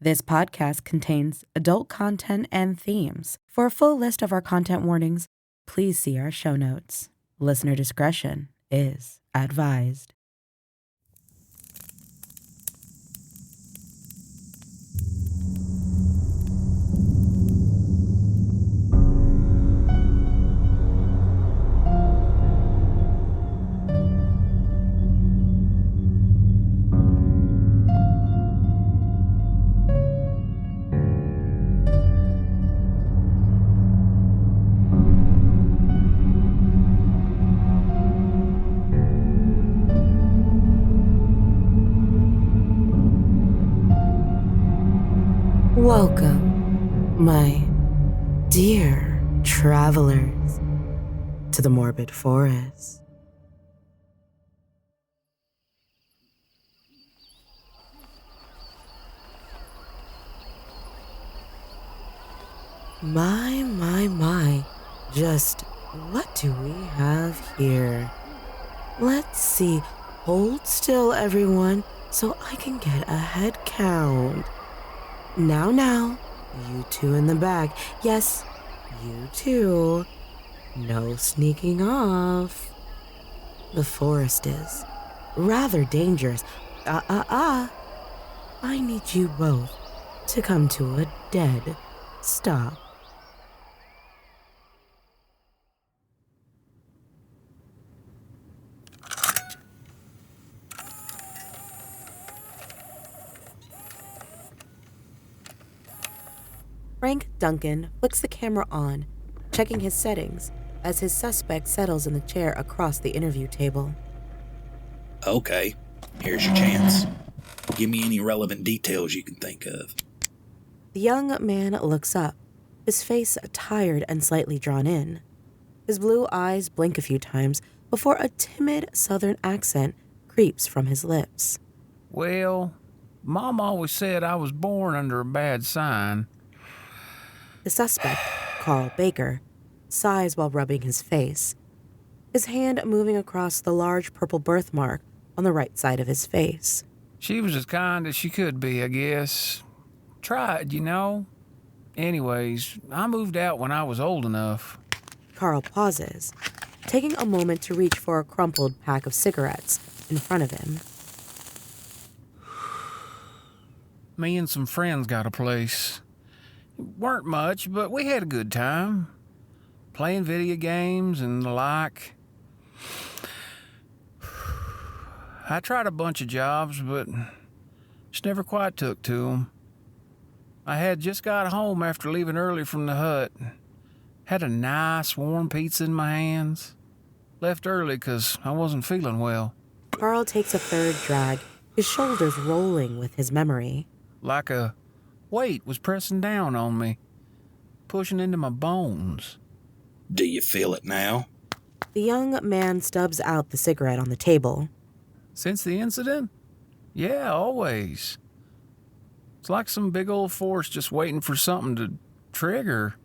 This podcast contains adult content and themes. For a full list of our content warnings, please see our show notes. Listener discretion is advised. Welcome, my dear travelers, to the Morbid Forest. My, just what do we have here? Let's see. Hold still, everyone, so I can get a head count. Now, you two in the back. Yes, you two. No sneaking off. The forest is rather dangerous. I need you both to come to a dead stop. Frank Duncan flicks the camera on, checking his settings as his suspect settles in the chair across the interview table. Okay, here's your chance. Give me any relevant details you can think of. The young man looks up, his face tired and slightly drawn in. His blue eyes blink a few times before a timid southern accent creeps from his lips. Well, Mom always said I was born under a bad sign. The suspect, Karl Baker, sighs while rubbing his face, his hand moving across the large purple birthmark on the right side of his face. She was as kind as she could be, I guess. Tried, you know. Anyways, I moved out when I was old enough. Karl pauses, taking a moment to reach for a crumpled pack of cigarettes in front of him. Me and some friends got a place. Weren't much, but we had a good time. Playing video games and the like. I tried a bunch of jobs, but just never quite took to them. I had just got home after leaving early from the hut. Had a nice warm pizza in my hands. Left early because I wasn't feeling well. Karl takes a third drag, his shoulders rolling with his memory. Like a weight was pressing down on me, pushing into my bones. Do you feel it now? The young man stubs out the cigarette on the table. Since the incident? Yeah, always. It's like some big old force just waiting for something to trigger.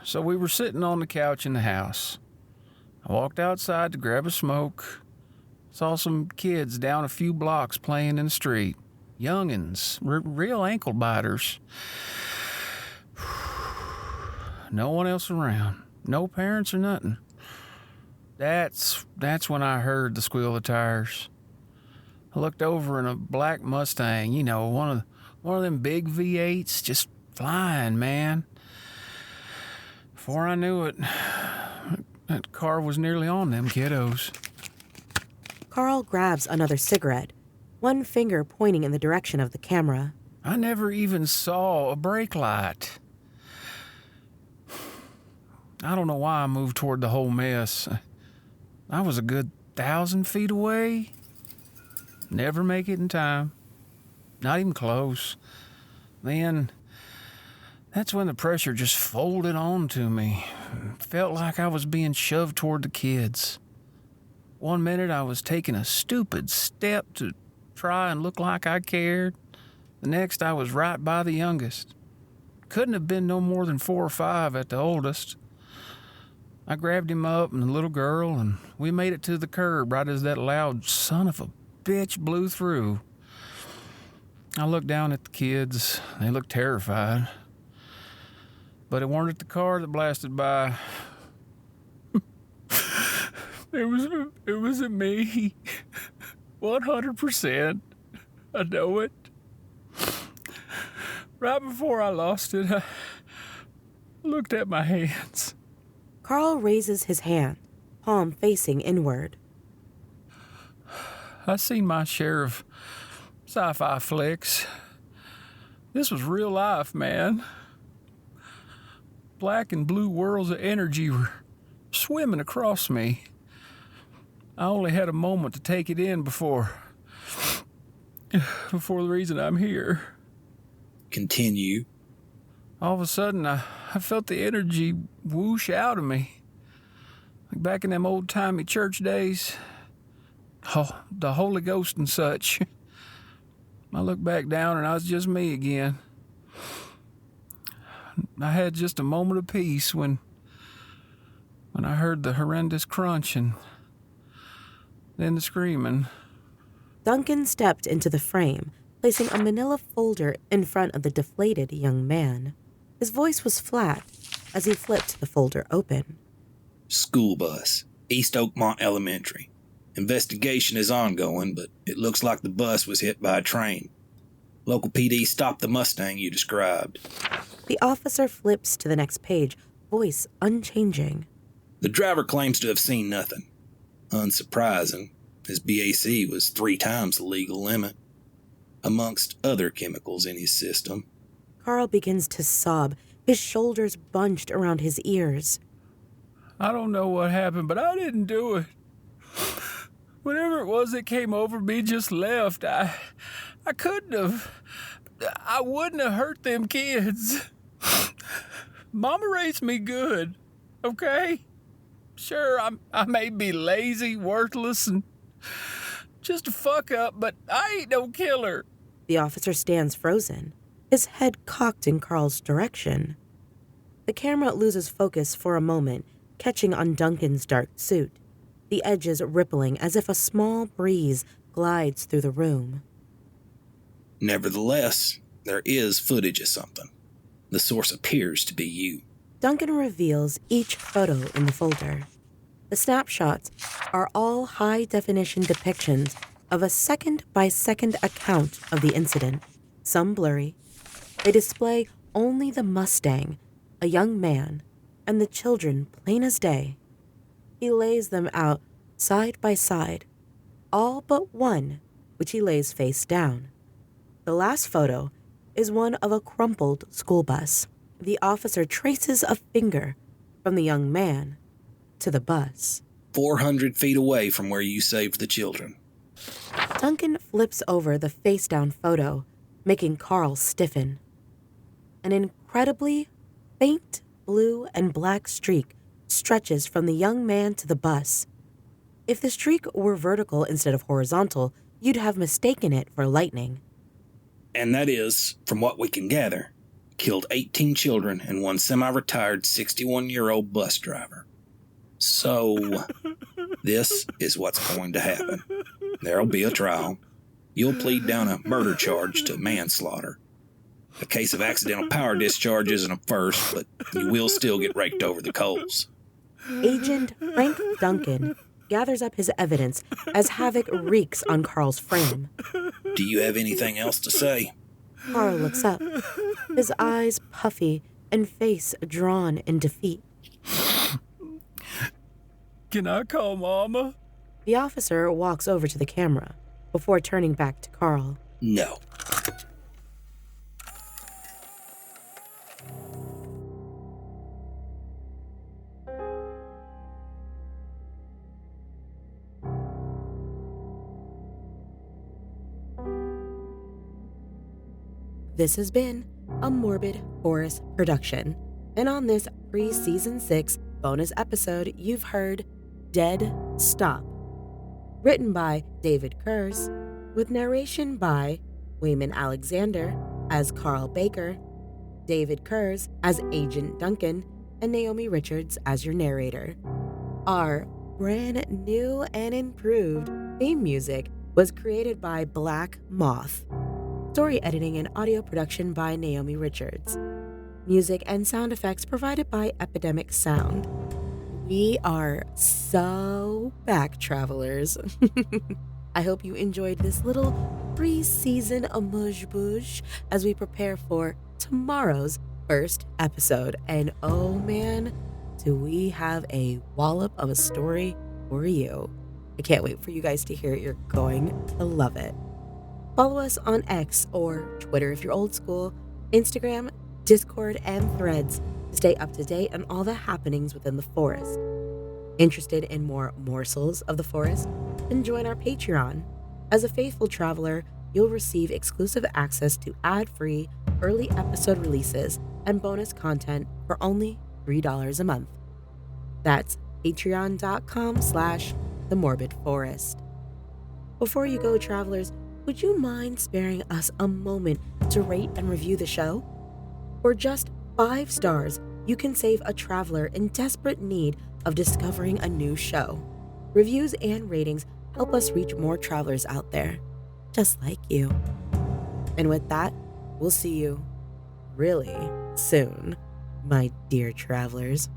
So we were sitting on the couch in the house. I walked outside to grab a smoke. Saw some kids down a few blocks playing in the street. Young'uns, real ankle biters. No one else around. No parents or nothing. That's when I heard the squeal of tires. I looked over in a black Mustang, you know, one of them big V8s, just flying, man. Before I knew it, that car was nearly on them kiddos. Karl grabs another cigarette, one finger pointing in the direction of the camera. I never even saw a brake light. I don't know why I moved toward the whole mess. I was a good 1,000 feet away. Never make it in time. Not even close. Then, that's when the pressure just folded onto me. Felt like I was being shoved toward the kids. One minute I was taking a stupid step to try and look like I cared. The next I was right by the youngest. Couldn't have been no more than 4 or 5 at the oldest. I grabbed him up and the little girl, and we made it to the curb right as that loud son of a bitch blew through. I looked down at the kids. They looked terrified. But it weren't at the car that blasted by. It was at me. 100%. I know it. Right before I lost it, I looked at my hands. Karl raises his hand, palm facing inward. I seen my share of sci-fi flicks. This was real life, man. Black and blue whirls of energy were swimming across me. I only had a moment to take it in before the reason I'm here. Continue. All of a sudden, I felt the energy whoosh out of me. Like back in them old-timey church days. Oh, the Holy Ghost and such. I looked back down and I was just me again. I had just a moment of peace when I heard the horrendous crunch and then the screaming. Duncan stepped into the frame, placing a manila folder in front of the deflated young man. His voice was flat as he flipped the folder open. School bus, East Oakmont Elementary. Investigation is ongoing, but it looks like the bus was hit by a train. Local PD stopped the Mustang you described. The officer flips to the next page, voice unchanging. The driver claims to have seen nothing. Unsurprising, his BAC was 3 times the legal limit, amongst other chemicals in his system. Karl begins to sob, his shoulders bunched around his ears. I don't know what happened, but I didn't do it. Whatever it was that came over me just left. I couldn't have. I wouldn't have hurt them kids. Mama raised me good, okay? Sure, I may be lazy, worthless, and just a fuck up, but I ain't no killer. The officer stands frozen, his head cocked in Karl's direction. The camera loses focus for a moment, catching on Duncan's dark suit, the edges rippling as if a small breeze glides through the room. Nevertheless, there is footage of something. The source appears to be you. Duncan reveals each photo in the folder. The snapshots are all high-definition depictions of a second-by-second account of the incident, some blurry. They display only the Mustang, a young man, and the children plain as day. He lays them out side by side, all but one, which he lays face down. The last photo is one of a crumpled school bus. The officer traces a finger from the young man to the bus. 400 feet away from where you saved the children. Duncan flips over the face-down photo, making Karl stiffen. An incredibly faint blue and black streak stretches from the young man to the bus. If the streak were vertical instead of horizontal, you'd have mistaken it for lightning. And that is, from what we can gather, killed 18 children and one semi-retired 61-year-old bus driver. So, this is what's going to happen. There'll be a trial. You'll plead down a murder charge to manslaughter. A case of accidental power discharge isn't a first, but you will still get raked over the coals. Agent Frank Duncan gathers up his evidence as havoc reeks on Karl's frame. Do you have anything else to say? Karl looks up, his eyes puffy and face drawn in defeat. Can I call Mama? The officer walks over to the camera before turning back to Karl. No. This has been a Morbid Forest production, and on this pre-Season 6 bonus episode, you've heard Dead Stop, written by David Kurze, with narration by Waymon Alexander as Karl Baker, David Kurze as Agent Duncan, and Naomi Richards as your narrator. Our brand new and improved theme music was created by Blakmoth. Story editing and audio production by Naomi Richards. Music and sound effects provided by Epidemic Sound. We are so back, travelers. I hope you enjoyed this little pre-season amuse-bouche as we prepare for tomorrow's first episode. And oh man, do we have a wallop of a story for you. I can't wait for you guys to hear it. You're going to love it. Follow us on X or Twitter if you're old school, Instagram, Discord, and Threads to stay up to date on all the happenings within the forest. Interested in more morsels of the forest? Then join our Patreon. As a faithful traveler, you'll receive exclusive access to ad-free early episode releases and bonus content for only $3 a month. That's patreon.com/The Morbid Forest. Before you go, travelers, would you mind sparing us a moment to rate and review the show? For just 5 stars, you can save a traveler in desperate need of discovering a new show. Reviews and ratings help us reach more travelers out there, just like you. And with that, we'll see you really soon, my dear travelers.